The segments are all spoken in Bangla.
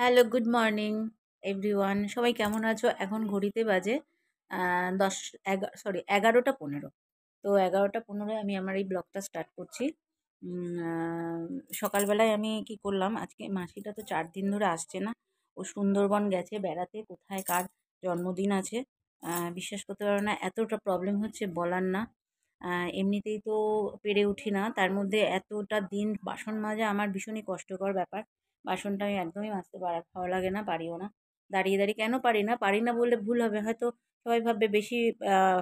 Hello, good morning everyone. সবাই কেমন আছো? এখন ঘড়িতে বাজে ১০ সরি ১১টা ১৫। তো ১১টা ১৫ আমি আমার এই ব্লগটা স্টার্ট করছি। সকালবেলায় আমি কি করলাম, আজকে মাসিটা তো ৪ দিন ধরে আসছে না। ও সুন্দরবন গেছে বেড়াতে, কোথায় কার জন্মদিন আছে। বিশ্বাস করতে পারো না, এতটা প্রবলেম হচ্ছে বলার না। এমনিতেই তো পেরে উঠি না, তার মধ্যে এতটা দিন বাসন মাজা আমার ভীষণই কষ্টকর ব্যাপার। বাসনটা আমি একদমই মাজতে ভালো লাগে না, পারিও না। দাঁড়িয়ে দাঁড়িয়ে কেন পারি না বললে ভুল হবে, হয়তো সবাই ভাববে বেশি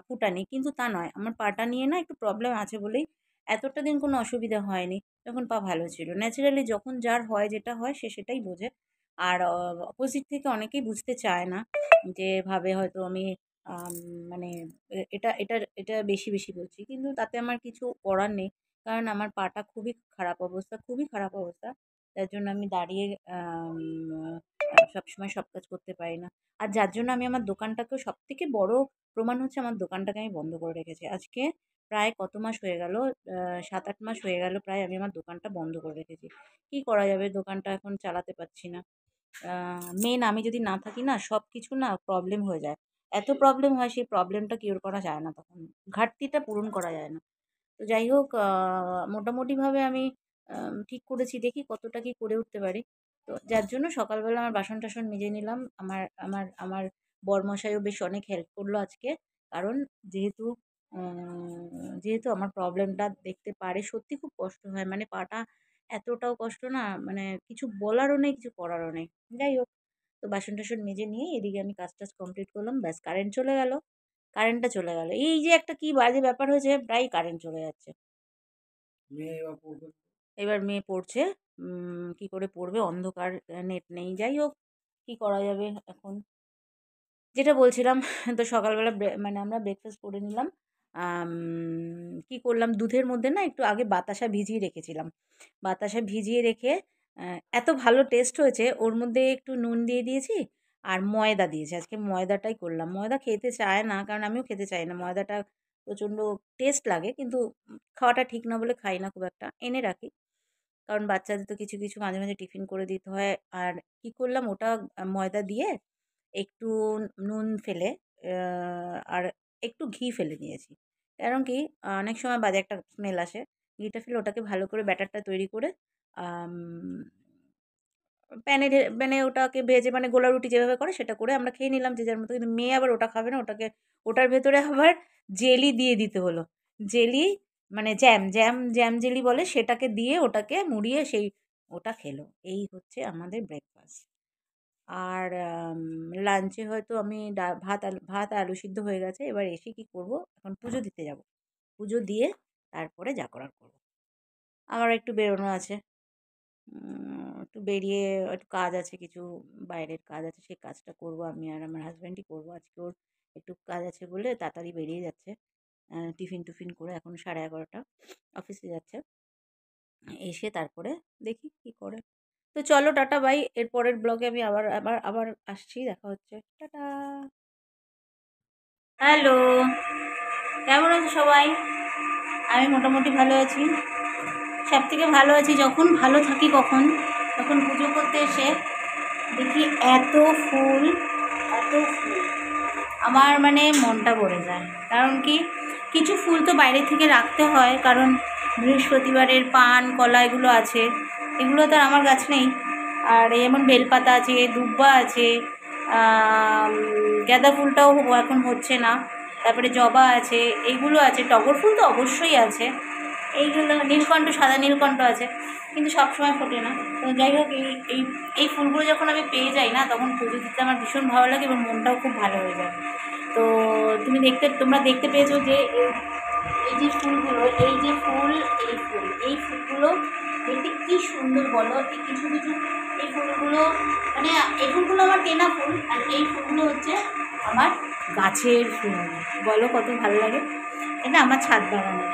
ফুটানি, কিন্তু তা নয়। আমার পাটা নিয়ে না একটু প্রবলেম আছে বলেই এতটা দিন কোনো অসুবিধা হয়নি, যখন পা ভালো ছিল। ন্যাচারালি যখন যার হয়, যেটা হয় সে সেটাই বোঝে। আর অপোজিট থেকে অনেকেই বুঝতে চায় না, যে ভাবে হয়তো আমি আম মানে এটা বেশি বেশি বলছি, কিন্তু তাতে আমার কিছু করার নেই। কারণ আমার পাটা খুবই খারাপ অবস্থা, খুবই খারাপ অবস্থা। যার জন্য আমি দাঁড়িয়ে সবসময় সব কাজ করতে পারি না। আর যার জন্য আমি আমার দোকানটাকেও, সবথেকে বড় প্রমাণ হচ্ছে আমার দোকানটাকে আমি বন্ধ করে রেখেছি। আজকে প্রায় কত মাস হয়ে গেল, ৭-৮ মাস হয়ে গেল প্রায় আমি আমার দোকানটা বন্ধ করে রেখেছি। কি করা যাবে, দোকানটা এখন চালাতে পারছি না। মেন আমি যদি না থাকি না, সব কিছু না প্রবলেম হয়ে যায়। এত প্রবলেম হয়, সেই প্রবলেমটা কিওর করা যায় না তখন। ঘাটতিটা পূরণ করা যায় না। তো যাই হোক, মোটামুটিভাবে আমি ঠিক করেছি, দেখি কতটা কি করে উঠতে পারি। তো যার জন্য সকালবেলা আমার বাসন-টাসন মেজে নিলাম। আমার আমার আমার বরমশাইও বেশ অনেক হেল্প করলো আজকে। কারণ যেহেতু আ যেহেতু আমার প্রবলেমটা দেখতে পারে, সত্যি খুব কষ্ট হয়। মানে পাটা এতটাও কষ্ট না, মানে কিছু বলারও নেই, কিছু করারও নেই। যাই হোক, তো বাসন-টাসন মেজে নিয়ে এদিকে আমি কাজ-টাজ কমপ্লিট করলাম। ব্যাস, কারেন্ট চলে গেল। কারেন্টটা চলে গেল। এই যে একটা কি বাজে ব্যাপার হয়েছে, প্রায়ই কারেন্ট চলে যাচ্ছে। এবার মেয়ে পড়ছে। কি করে পড়বে? অন্ধকার, নেট নেই। যাই হোক, কি করা যাবে এখন? যেটা বলছিলাম, তো সকালবেলা মানে আমরা ব্রেকফাস্ট করে নিলাম। আম কি করলাম, দুধের মধ্যে না একটু আগে বাতাসা ভিজিয়ে রেখেছিলাম। বাতাসা ভিজিয়ে রেখে আ এত ভালো টেস্ট হয়েছে, ওর মধ্যে একটু নুন দিয়ে দিয়েছি আর ময়দা দিয়েছি। আজকে ময়দাটাই করলাম। ময়দা খেতে চায় না, কারণ আমিও খেতে চাই না। ময়দাটা প্রচণ্ড টেস্ট লাগে, কিন্তু খাওয়াটা ঠিক না বলে খাই না খুব একটা। এনে রাখি। কারণ বাচ্চাদের তো কিছু, কিছু মাঝে, মাঝে টিফিন করে দিতে হয়। আর কি করলাম, ওটা ময়দা দিয়ে একটু নুন ফেলে, আ আর একটু ঘি ফেলে নিয়েছি। কারণ কি, অনেক সময় বাজে একটা স্মেল আসে। ঘিটা ফেলে ওটাকে ভালো করে ব্যাটারটা তৈরি করে আম প্যানে ওটাকে ভেজে, মানে গোলা রুটি যেভাবে করে সেটা করে আমরা খেয়ে নিলাম যে যার মতো। কিন্তু মেয়ে আবার ওটা খাবে না। ওটার ভেতরে আবার জেলি দিয়ে দিতে হলো। জেলি মানে জ্যাম জেলি বলে, সেটাকে দিয়ে ওটাকে মুড়িয়ে ওটা খেলো। এই হচ্ছে আমাদের ব্রেকফাস্ট। আর লাঞ্চে হয়তো আমি ভাত আর আলু সিদ্ধ হয়ে গেছে। এবার এসে কি করব? এখন পুজো দিতে যাব। পুজো দিয়ে তারপরে যা করার করব। আমারও একটু বেরোনো আছে। একটু বেরিয়ে একটু কাজ আছে কিছু, বাইরের কাজ আছে। সেই কাজটা করব আমি আর আমার হাসব্যান্ডই করব। আজকে ওর একটু কাজ আছে বলে তাড়াতাড়ি বেরিয়ে যাচ্ছে। টিফিন করে এখন 11:30 অফিসে যাচ্ছে। এসে তারপরে দেখি কি করে। তো চলো, টাটা বাই। এর পরের ব্লগে আমি আবার আবার আবার আসছি। দেখা হচ্ছে। টাটা। হ্যালো, কেমন আছো সবাই? আমি মোটামুটি ভালো আছি। সবথেকে ভালো আছি যখন ভালো থাকি কখন? তখন পুজো করতে এসে দেখি এত ফুল, এত ফুল। আমার মানে মনটা ভরে যায়। কারণ কি, কিছু ফুল তো বাইরে থেকে রাখতে হয়, কারণ বৃহস্পতিবারের পান কলা এগুলো আছে। এগুলো তো আর আমার গাছ নেই। আর যেমন বেলপাতা আছে, দুব্বা আছে, আম, গাঁদা ফুলটাও এখন হচ্ছে না। তারপরে জবা আছে, এইগুলো আছে। টগর ফুল তো অবশ্যই আছে। এইগুলো নীলকণ্ঠ, সাদা নীলকণ্ঠ আছে, কিন্তু সব সময় ফোটে না। তো যাই হোক, এই এই ফুলগুলো যখন আমি পেয়ে যাই না, তখন পুজো দিতে আমার ভীষণ ভালো লাগে এবং মনটাও খুব ভালো হয়ে যায়। তো তোমরা দেখতে পেয়েছো যে এই যে ফুলগুলো, এই ফুলগুলো দেখতে কী সুন্দর বলো। এই কিছু কিছু এই ফুলগুলো, মানে এই ফুলগুলো আমার কেনা ফুল, আর এই ফুলগুলো হচ্ছে আমার গাছের ফুল। বলো কত ভালো লাগে। এটা আমার ছাদ বাগানের।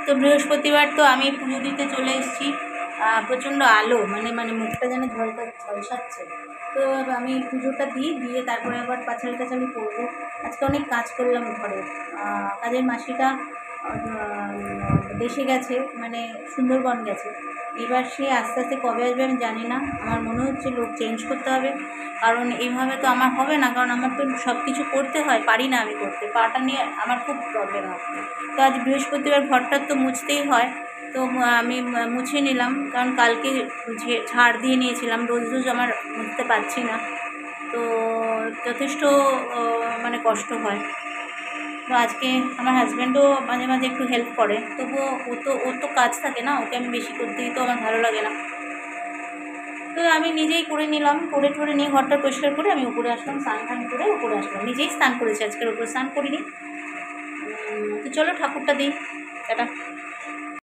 তো বৃহস্পতিবার তো আমি পুজো দিতে চলে এসেছি। প্রচণ্ড আলো, মানে মানে মুখটা যেন ঝলসাচ্ছে। তো আমি পুজোটা দিয়ে তারপরে আবার পাঁচালি টাচালি করবো। আজকে অনেক কাজ করলাম ঘরে। কাজের মাসিটা দেশে গেছে, মানে সুন্দরবন গেছে। এবার সে আস্তে আস্তে কবে আসবে আমি জানি না। আমার মনে হচ্ছে লোক চেঞ্জ করতে হবে, কারণ এইভাবে তো আমার হবে না, কারণ আমার তো সব কিছু করতে হয়, পারি না আমি করতে, পাটা নিয়ে আমার খুব প্রবলেম হয়। তো আজ বৃহস্পতিবার ঘরটা তো মুছতেই হয়, তো আমি মুছে নিলাম, কারণ কালকে ঝাড় দিয়ে নিয়েছিলাম, রোজ রোজ আমার মুছতে পারছি না, তো যথেষ্ট মানে কষ্ট হয়। তো আজকে আমার হাজব্যান্ডও মাঝে মাঝে একটু হেল্প করে, তবুও ওর তো কাজ থাকে না, ওকে আমি বেশি করতে দিই তো আমার ভালো লাগে না, তো আমি নিজেই করে নিলাম, করে ঠরে নিয়ে ঘরটা পরিষ্কার করে আমি উপরে আসলাম, স্নান করে উপরে আসলাম, নিজেই স্নান করেছি, আজকের উপরে স্নান করিনি। তো চলো ঠাকুরটা দিই, টাটা।